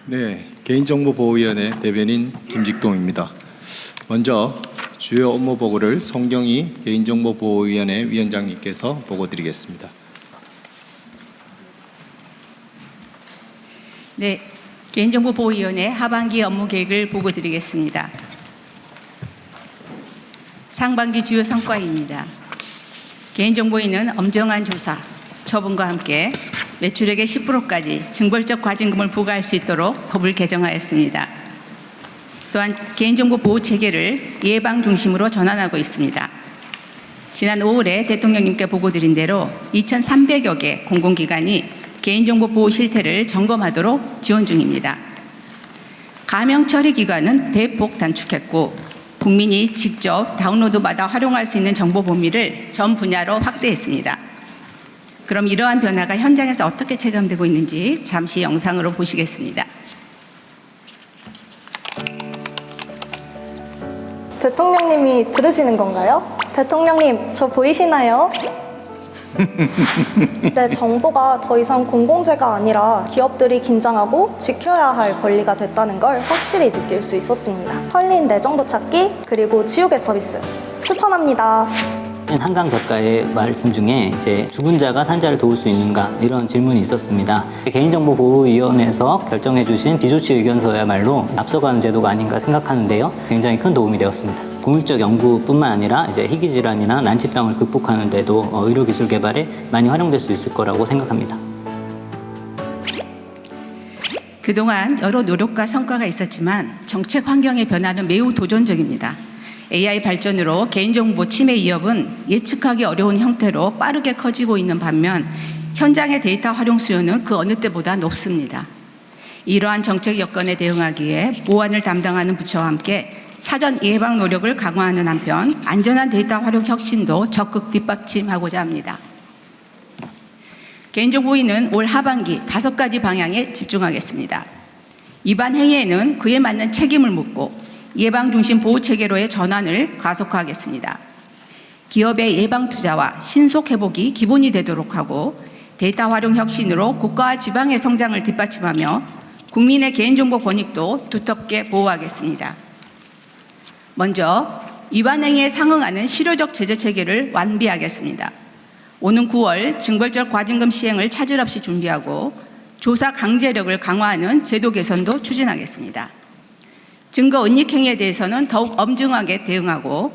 네, 개인정보보호위원회 대변인 김직동입니다. 먼저 주요 업무 보고를 송경희 개인정보보호위원회 위원장님께서 보고드리겠습니다. 네, 개인정보보호위원회 하반기 업무 계획을 보고드리겠습니다. 상반기 주요 성과입니다. 개인정보위는 엄정한 조사, 처분과 함께 매출액의 10%까지 징벌적 과징금을 부과할 수 있도록 법을 개정하였습니다. 또한 개인정보 보호 체계를 예방 중심으로 전환하고 있습니다. 지난 5월에 대통령님께 보고드린 대로 2,300여 개 공공기관이 개인정보 보호 실태를 점검하도록 지원 중입니다. 가명 처리 기간은 대폭 단축했고 국민이 직접 다운로드받아 활용할 수 있는 정보 범위를 전 분야로 확대했습니다. 그럼 이러한 변화가 현장에서 어떻게 체감되고 있는지 잠시 영상으로 보시겠습니다. 대통령님이 들으시는 건가요? 대통령님, 저 보이시나요? 내 정보가 더 이상 공공재가 아니라 기업들이 긴장하고 지켜야 할 권리가 됐다는 걸 확실히 느낄 수 있었습니다. 털린 내 정보 찾기, 그리고 지우개 서비스 추천합니다. 한강 작가의 말씀 중에 이제 죽은 자가 산자를 도울 수 있는가 이런 질문이 있었습니다. 개인정보보호위원회에서 결정해 주신 비조치 의견서야말로 앞서가는 제도가 아닌가 생각하는데요. 굉장히 큰 도움이 되었습니다. 공익적 연구뿐만 아니라 이제 희귀 질환이나 난치병을 극복하는 데도 의료기술 개발에 많이 활용될 수 있을 거라고 생각합니다. 그동안 여러 노력과 성과가 있었지만 정책 환경의 변화는 매우 도전적입니다. AI 발전으로 개인정보 침해 위협은 예측하기 어려운 형태로 빠르게 커지고 있는 반면 현장의 데이터 활용 수요는 그 어느 때보다 높습니다. 이러한 정책 여건에 대응하기에 보안을 담당하는 부처와 함께 사전 예방 노력을 강화하는 한편 안전한 데이터 활용 혁신도 적극 뒷받침하고자 합니다. 개인정보위는 올 하반기 5가지 방향에 집중하겠습니다. 위반 행위에는 그에 맞는 책임을 묻고 예방 중심 보호 체계로의 전환을 가속화하겠습니다. 기업의 예방 투자와 신속 회복이 기본이 되도록 하고 데이터 활용 혁신으로 국가와 지방의 성장을 뒷받침하며 국민의 개인정보 권익도 두텁게 보호하겠습니다. 먼저 위반 행위에 상응하는 실효적 제재 체계를 완비하겠습니다. 오는 9월 징벌적 과징금 시행을 차질 없이 준비하고 조사 강제력을 강화하는 제도 개선도 추진하겠습니다. 증거 은닉 행위에 대해서는 더욱 엄중하게 대응하고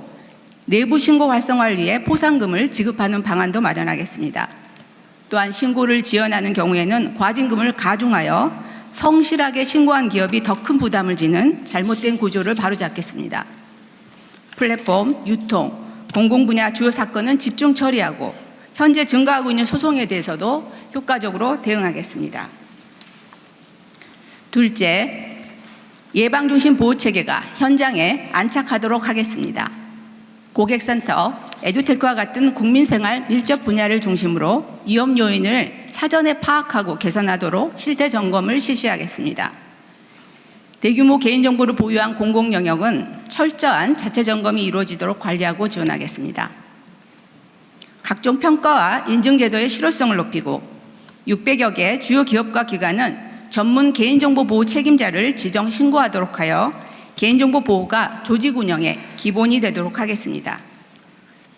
내부 신고 활성화를 위해 포상금을 지급하는 방안도 마련하겠습니다. 또한 신고를 지연하는 경우에는 과징금을 가중하여 성실하게 신고한 기업이 더 큰 부담을 지는 잘못된 구조를 바로잡겠습니다. 플랫폼, 유통, 공공 분야 주요 사건은 집중 처리하고 현재 증가하고 있는 소송에 대해서도 효과적으로 대응하겠습니다. 둘째, 예방중심 보호체계가 현장에 안착하도록 하겠습니다. 고객센터, 에듀테크와 같은 국민생활 밀접 분야를 중심으로 위험 요인을 사전에 파악하고 개선하도록 실태 점검을 실시하겠습니다. 대규모 개인정보를 보유한 공공영역은 철저한 자체 점검이 이루어지도록 관리하고 지원하겠습니다. 각종 평가와 인증제도의 실효성을 높이고 600여 개 주요 기업과 기관은 전문 개인정보 보호 책임자를 지정 신고하도록 하여 개인정보 보호가 조직 운영의 기본이 되도록 하겠습니다.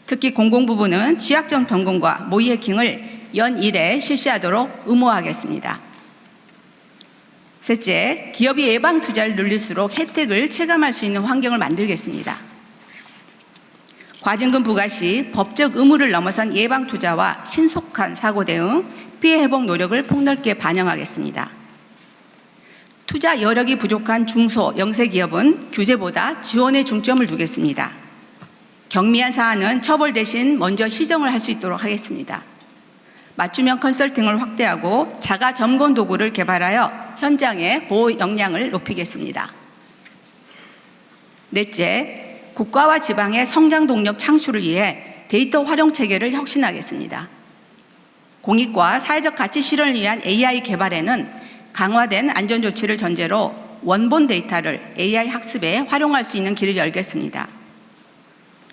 특히 공공부문은 취약점 점검과 모의 해킹을 연 1회 실시하도록 의무화하겠습니다. 셋째, 기업이 예방 투자를 늘릴수록 혜택을 체감할 수 있는 환경을 만들겠습니다. 과징금 부과 시 법적 의무를 넘어선 예방 투자와 신속한 사고 대응, 피해 회복 노력을 폭넓게 반영하겠습니다. 투자 여력이 부족한 중소, 영세 기업은 규제보다 지원에 중점을 두겠습니다. 경미한 사안은 처벌 대신 먼저 시정을 할 수 있도록 하겠습니다. 맞춤형 컨설팅을 확대하고 자가 점검 도구를 개발하여 현장의 보호 역량을 높이겠습니다. 넷째, 국가와 지방의 성장 동력 창출을 위해 데이터 활용 체계를 혁신하겠습니다. 공익과 사회적 가치 실현을 위한 AI 개발에는 강화된 안전 조치를 전제로 원본 데이터를 AI 학습에 활용할 수 있는 길을 열겠습니다.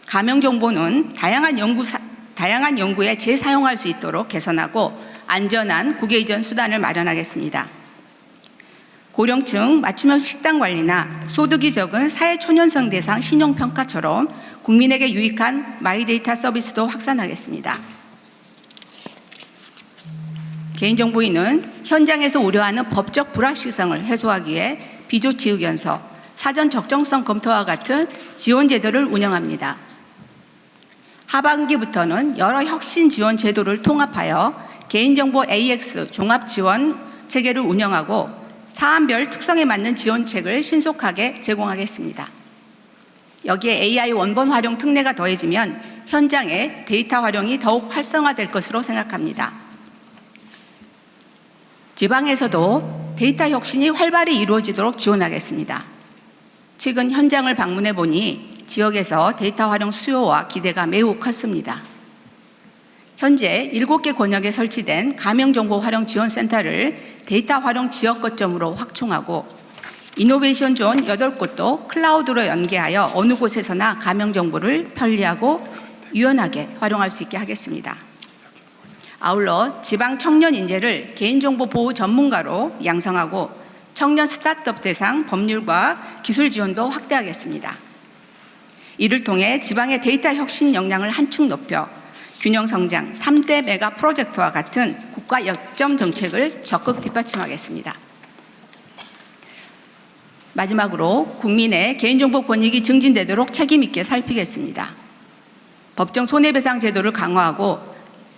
가명 정보는 다양한 연구에 재사용할 수 있도록 개선하고 안전한 국외 이전 수단을 마련하겠습니다. 고령층 맞춤형 식당 관리나 소득이 적은 사회초년생 대상 신용평가처럼 국민에게 유익한 마이데이터 서비스도 확산하겠습니다. 개인정보위는 현장에서 우려하는 법적 불확실성을 해소하기 위해 비조치 의견서, 사전 적정성 검토와 같은 지원 제도를 운영합니다. 하반기부터는 여러 혁신 지원 제도를 통합하여 개인정보 AX 종합 지원 체계를 운영하고 사안별 특성에 맞는 지원책을 신속하게 제공하겠습니다. 여기에 AI 원본 활용 특례가 더해지면 현장의 데이터 활용이 더욱 활성화될 것으로 생각합니다. 지방에서도 데이터 혁신이 활발히 이루어지도록 지원하겠습니다. 최근 현장을 방문해 보니 지역에서 데이터 활용 수요와 기대가 매우 컸습니다. 현재 7개 권역에 설치된 가명정보 활용 지원센터를 데이터 활용 지역 거점으로 확충하고 이노베이션 존 8곳도 클라우드로 연계하여 어느 곳에서나 가명정보를 편리하고 유연하게 활용할 수 있게 하겠습니다. 아울러 지방 청년 인재를 개인정보 보호 전문가로 양성하고 청년 스타트업 대상 법률과 기술 지원도 확대하겠습니다. 이를 통해 지방의 데이터 혁신 역량을 한층 높여 균형 성장 3대 메가 프로젝트와 같은 국가 역점 정책을 적극 뒷받침하겠습니다. 마지막으로 국민의 개인정보 권익이 증진되도록 책임 있게 살피겠습니다. 법정 손해배상 제도를 강화하고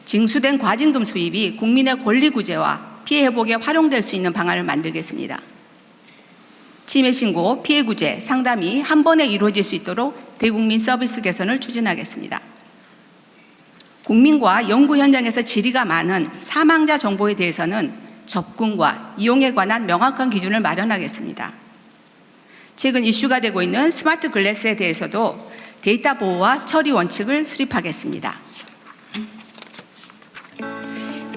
징수된 과징금 수입이 국민의 권리 구제와 피해 회복에 활용될 수 있는 방안을 만들겠습니다. 침해 신고, 피해 구제, 상담이 한 번에 이루어질 수 있도록 대국민 서비스 개선을 추진하겠습니다. 국민과 연구 현장에서 질의가 많은 사망자 정보에 대해서는 접근과 이용에 관한 명확한 기준을 마련하겠습니다. 최근 이슈가 되고 있는 스마트 글래스에 대해서도 데이터 보호와 처리 원칙을 수립하겠습니다.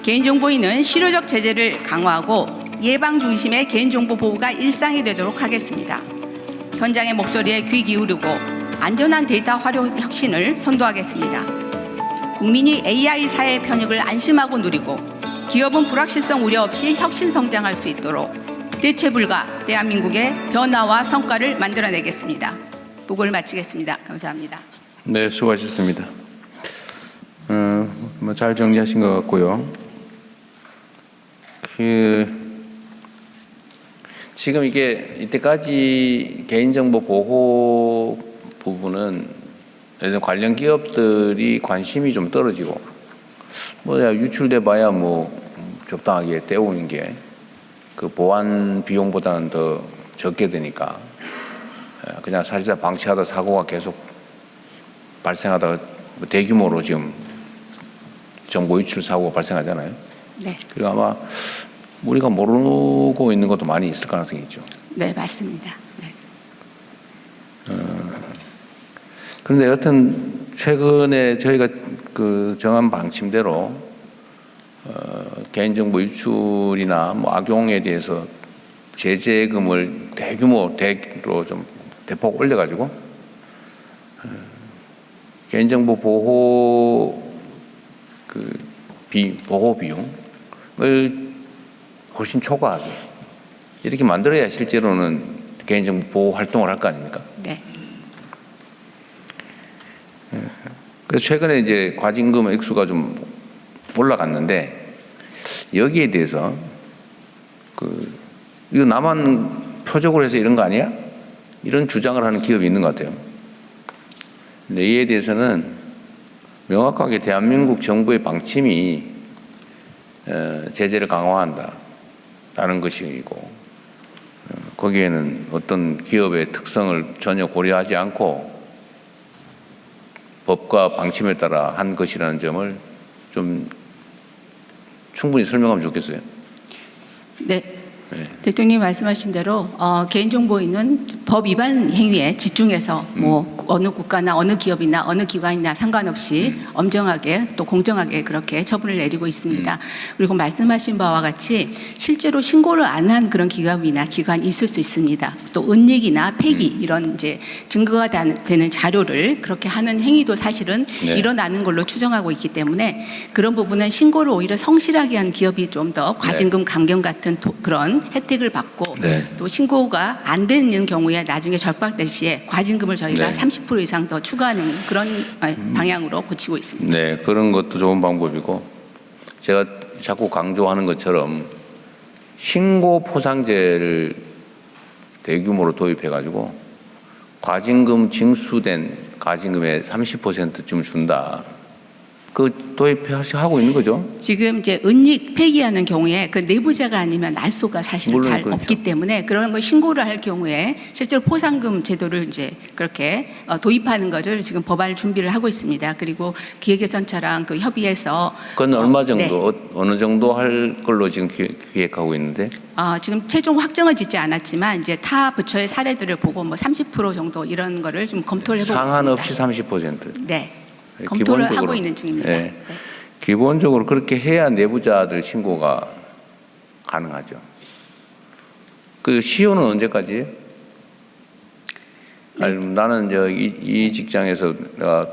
개인정보위는 실효적 제재를 강화하고 예방 중심의 개인정보 보호가 일상이 되도록 하겠습니다. 현장의 목소리에 귀 기울이고 안전한 데이터 활용 혁신을 선도하겠습니다. 국민이 AI 사회 편익을 안심하고 누리고 기업은 불확실성 우려 없이 혁신 성장할 수 있도록 대체 불가 대한민국의 변화와 성과를 만들어내겠습니다. 보고를 마치겠습니다. 감사합니다. 네, 수고하셨습니다. 잘 정리하신 것 같고요. 지금 이게 이때까지 개인정보 보호 부분은 예를 관련 기업들이 관심이 좀 떨어지고 유출돼 봐야 적당하게 떼우는 게 그 보안 비용보다는 더 적게 되니까 그냥 사실상 방치하다 사고가 계속 발생하다가 대규모로 지금 정보 유출 사고가 발생하잖아요. 네. 그리고 아마 우리가 모르고 있는 것도 많이 있을 가능성이 있죠. 네, 맞습니다. 네. 그런데 여튼 최근에 저희가 그 정한 방침대로 개인정보 유출이나 악용에 대해서 제재금을 대규모로 좀 대폭 올려가지고 개인정보 보호 보호 비용을 훨씬 초과하게 이렇게 만들어야 실제로는 개인정보 보호 활동을 할 거 아닙니까? 네. 그래서 최근에 이제 과징금 액수가 좀 올라갔는데 여기에 대해서 이거 나만 표적으로 해서 이런 거 아니야? 이런 주장을 하는 기업이 있는 것 같아요. 근데 이에 대해서는 명확하게 대한민국 정부의 방침이 제재를 강화한다라는 것이고 거기에는 어떤 기업의 특성을 전혀 고려하지 않고 법과 방침에 따라 한 것이라는 점을 좀 충분히 설명하면 좋겠어요. 네. 대통령님 말씀하신 대로 개인정보위는 법 위반 행위에 집중해서 어느 국가나 어느 기업이나 어느 기관이나 상관없이 엄정하게 또 공정하게 그렇게 처분을 내리고 있습니다. 그리고 말씀하신 바와 같이 실제로 신고를 안 한 그런 기업이나 기관이 있을 수 있습니다. 또 은닉이나 폐기 이런 이제 증거가 되는 자료를 그렇게 하는 행위도 사실은 일어나는 걸로 추정하고 있기 때문에 그런 부분은 신고를 오히려 성실하게 한 기업이 좀 더 과징금 감경 같은 그런 그런 혜택을 받고 네. 또 신고가 안 되는 경우에 나중에 절박될 시에 과징금을 저희가 네. 30% 이상 더 추가하는 그런 방향으로 고치고 있습니다. 네, 그런 것도 좋은 방법이고 제가 자꾸 강조하는 것처럼 신고 포상제를 대규모로 도입해가지고 과징금 징수된 과징금의 30%쯤 준다. 그 도입하고 있는 거죠. 지금 이제 은닉 폐기하는 경우에 그 내부자가 아니면 날소가 사실 물론 잘 그렇죠. 없기 때문에 그런 걸 신고를 할 경우에 실제로 포상금 제도를 이제 그렇게 도입하는 것을 지금 법안 준비를 하고 있습니다. 그리고 기획예산처랑 그 협의해서 그건 얼마 정도, 네. 어느 정도 할 걸로 지금 기획하고 있는데 지금 최종 확정을 짓지 않았지만 이제 타 부처의 사례들을 보고 뭐 30% 정도 이런 거를 좀 검토를 해보고 상한 있습니다. 없이 30%. 네, 검토를 기본적으로, 하고 있는 중입니다. 네. 네. 기본적으로 그렇게 해야 내부자들 신고가 가능하죠. 그 시효는 언제까지예요? 네. 아니, 나는 이 직장에서 내가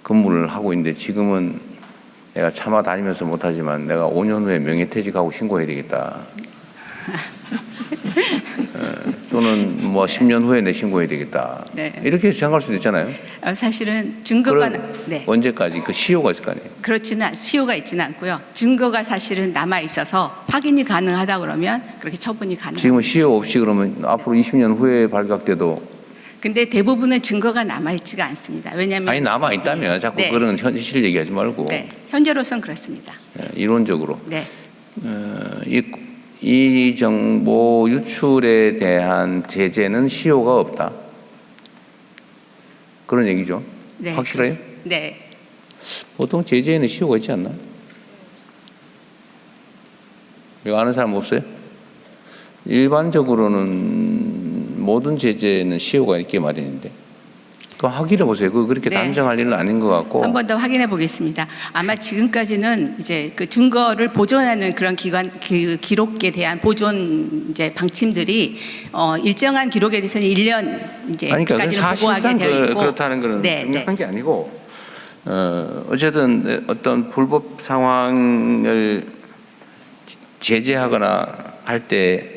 근무를 하고 있는데 지금은 내가 차마 다니면서 못하지만 내가 5년 후에 명예퇴직하고 신고해야 되겠다. 또는 뭐 10년 후에 내 신고해야 되겠다. 네. 이렇게 생각할 수도 있잖아요. 사실은 증거가 그럼 네. 언제까지 그 시효가 있을 거 아니에요? 그렇지는 시효가 있지는 않고요. 증거가 사실은 남아 있어서 확인이 가능하다 그러면 그렇게 처분이 가능합니다. 지금은 시효 없이 그러면 앞으로 20년 후에 발각돼도 근데 대부분은 증거가 남아 있지가 않습니다. 왜냐하면 아니 남아 있다면 자꾸 네. 그런 현실 얘기하지 말고 네. 현재로서는 그렇습니다. 이론적으로 네. 이 정보 유출에 대한 제재는 시효가 없다. 그런 얘기죠. 네. 확실해요? 네. 보통 제재에는 시효가 있지 않나? 이거 아는 사람 없어요? 일반적으로는 모든 제재는 시효가 있게 마련인데. 그거 확인해 보세요. 그거 그렇게 네. 단정할 일은 아닌 것 같고. 한 번 더 확인해 보겠습니다. 아마 지금까지는 이제 그 증거를 보존하는 그런 기관 기록에 대한 보존 이제 방침들이 일정한 기록에 대해서는 1년 이제 아니, 그러니까 까지는 보고하게 사실상 되어 있고 그렇다는 것은 네, 중요한 게 아니고 어쨌든 어떤 불법 상황을 제재하거나 할 때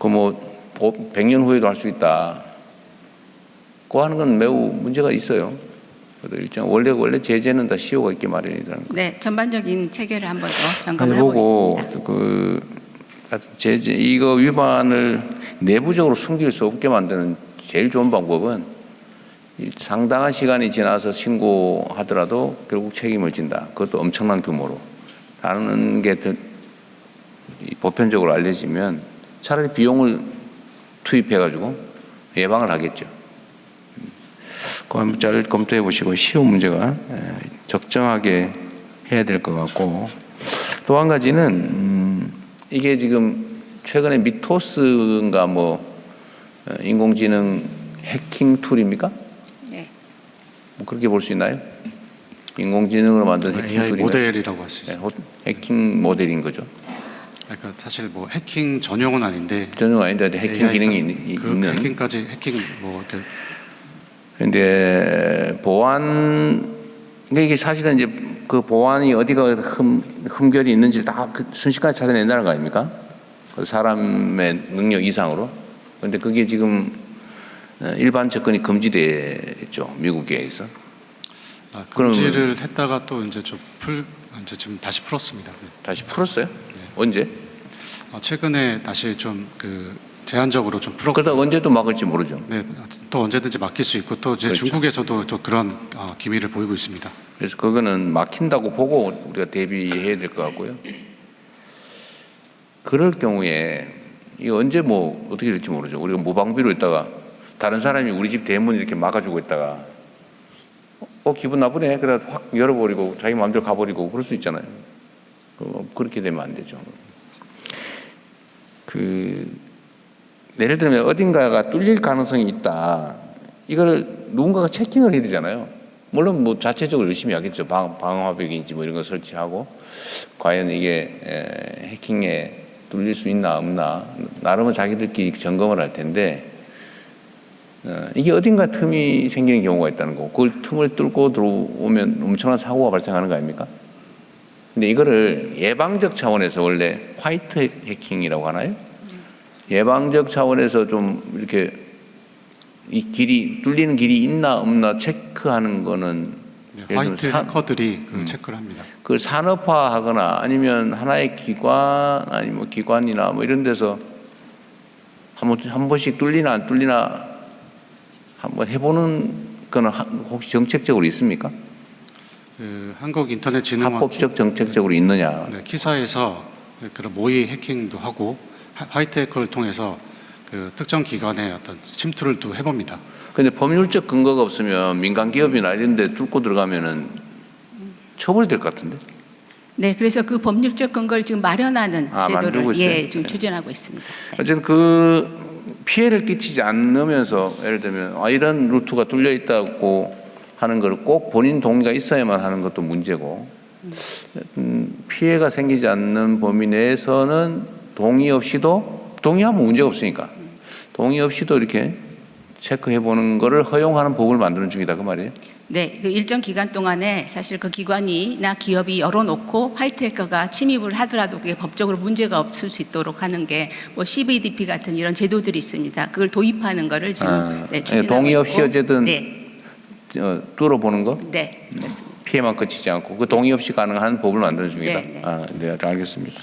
그 뭐 100년 후에도 할 수 있다. 그거 하는 건 매우 문제가 있어요. 일정 원래 제재는 다 시효가 있게 마련이라는 거. 네, 전반적인 체계를 한 번 더 아니, 점검을 보고 해보겠습니다. 그 제재 이거 위반을 내부적으로 숨길 수 없게 만드는 제일 좋은 방법은 상당한 시간이 지나서 신고하더라도 결국 책임을 진다. 그것도 엄청난 규모로 하는 게 보편적으로 알려지면 차라리 비용을 투입해가지고 예방을 하겠죠. 그거 한번 잘 검토해 보시고 시효 문제가 적정하게 해야 될 것 같고 또 한 가지는 이게 지금 최근에 미토스인가 뭐 인공지능 해킹 툴입니까? 네. 뭐 그렇게 볼 수 있나요? 인공지능으로 만든 해킹 AI 툴인가요? 모델이라고 할 수 있습니다. 해킹 모델인 거죠. 그러니까 사실 뭐 해킹 전용은 아닌데 전용 아닌데 해킹 AI 가 기능이 그 있는. 해킹까지 해킹 뭐 이렇게 그런데 보안 이게 사실은 이제 그 보안이 어디가 흠결이 있는지 다 순식간에 찾아낸다는 거 아닙니까? 그 사람의 능력 이상으로. 그런데 그게 지금 일반 접근이 금지됐죠, 미국에서. 금지를 했다가 또 이제 이제 지금 다시 풀었습니다. 네. 다시 풀었어요? 언제? 최근에 다시 좀 그 제한적으로 좀 풀었고. 그러다 언제 또 막을지 모르죠. 네, 또 언제든지 맡길 수 있고 또 이제 그렇죠. 중국에서도 또 그런 기미를 보이고 있습니다. 그래서 그거는 막힌다고 보고 우리가 대비해야 될 것 같고요. 그럴 경우에 이거 언제 뭐 어떻게 될지 모르죠. 우리가 무방비로 있다가 다른 사람이 우리 집 대문 이렇게 막아주고 있다가 기분 나쁘네. 그러다 확 열어버리고 자기 마음대로 가버리고 그럴 수 있잖아요. 그렇게 되면 안 되죠. 예를 들면 어딘가가 뚫릴 가능성이 있다. 이걸 누군가가 체킹을 해야 되잖아요. 물론 뭐 자체적으로 열심히 하겠죠. 방화벽인지 뭐 이런 거 설치하고 과연 이게 해킹에 뚫릴 수 있나 없나 나름은 자기들끼리 점검을 할 텐데 이게 어딘가 틈이 생기는 경우가 있다는 거고 그걸 틈을 뚫고 들어오면 엄청난 사고가 발생하는 거 아닙니까? 근데 이거를 예방적 차원에서 원래 화이트 해킹이라고 하나요? 예방적 차원에서 좀 이렇게 이 길이 뚫리는 길이 있나 없나 체크하는 거는 네, 예를 화이트 들면 해커들이 그 체크를 합니다. 그걸 산업화하거나 아니면 하나의 기관 아니면 뭐 기관이나 뭐 이런 데서 한 번씩 뚫리나 안 뚫리나 한번 해보는 거는 혹시 정책적으로 있습니까? 그 한국인터넷진흥원 합법적 정책적으로 있느냐? 네, 키사에서 그런 모의 해킹도 하고 화이트 해커를 통해서 그 특정 기관의 어떤 침투를 또 해봅니다. 근데 법률적 근거가 없으면 민간 기업이나 이런 데 뚫고 들어가면은 처벌될 것 같은데. 네, 그래서 그 법률적 근거를 지금 마련하는 만들고 제도를 있어요? 지금 네. 추진하고 있습니다. 어쨌든 그 피해를 끼치지 않으면서 예를 들면 이런 루트가 뚫려 있다고 하는 걸 꼭 본인 동의가 있어야만 하는 것도 문제고 피해가 생기지 않는 범위 내에서는 동의 없이도 동의하면 문제가 없으니까 동의 없이도 이렇게 체크해 보는 거를 허용하는 법을 만드는 중이다 그 말이에요. 네, 그 일정 기간 동안에 사실 그 기관이나 기업이 열어놓고 화이트 해커가 침입을 하더라도 그게 법적으로 문제가 없을 수 있도록 하는 게 뭐 CBDP 같은 이런 제도들이 있습니다. 그걸 도입하는 거를 지금 네, 추진하고 동의 없이 있고. 어쨌든 네, 뚫어보는 거 네, 그렇습니다. 피해만 그치지 않고 그 동의 없이 가능한 법을 만드는 중이다. 네, 네. 네, 알겠습니다.